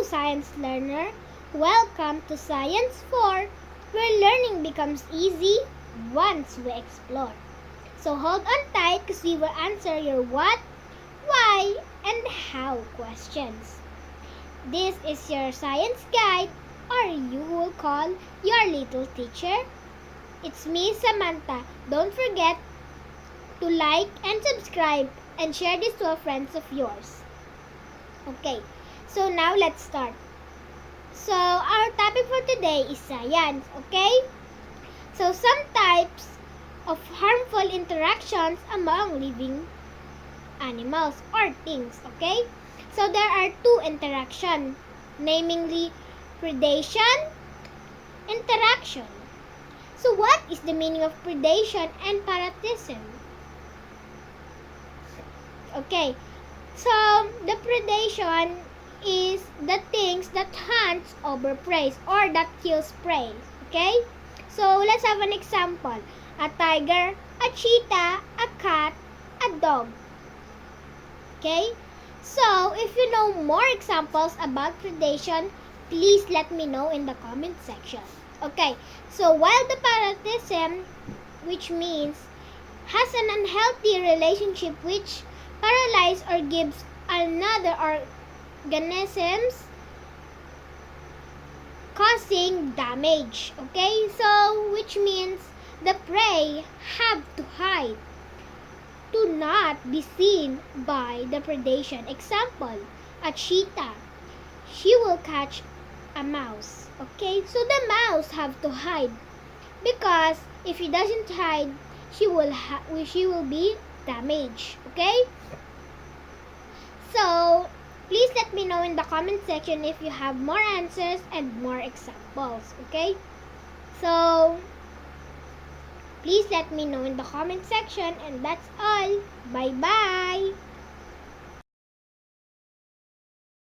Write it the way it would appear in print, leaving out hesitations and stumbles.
science learner! Welcome to Science 4, where learning becomes easy once we explore. So hold on tight because we will answer your what, why, and how questions. This is your science guide, or you will call your little teacher. It's me, Samantha. Don't forget to like and subscribe and share this to a friends of yours. Okay, so now let's start. So our topic for today is science, okay? So some types of harmful interactions among living animals or things, okay? So there are two interactions, namely predation, interaction. So what is the meaning of predation and parasitism? Okay, so the predation is the things that hunts over prey or that kills prey. Okay, so let's have an example: a tiger, a cheetah, a cat, a dog. Okay, so if you know more examples about predation, please let me know in the comment section. Okay, so while the parasitism, which means has an unhealthy relationship which paralyzes or gives another organisms causing damage. Okay, so which means the prey have to hide to not be seen by the predation. Example, a cheetah, she will catch a mouse. Okay, so the mouse have to hide because if she doesn't hide, she will be damaged. Okay, so please let me know in the comment section if you have more answers and more examples. Okay, so please let me know in the comment section, and that's all. Bye bye.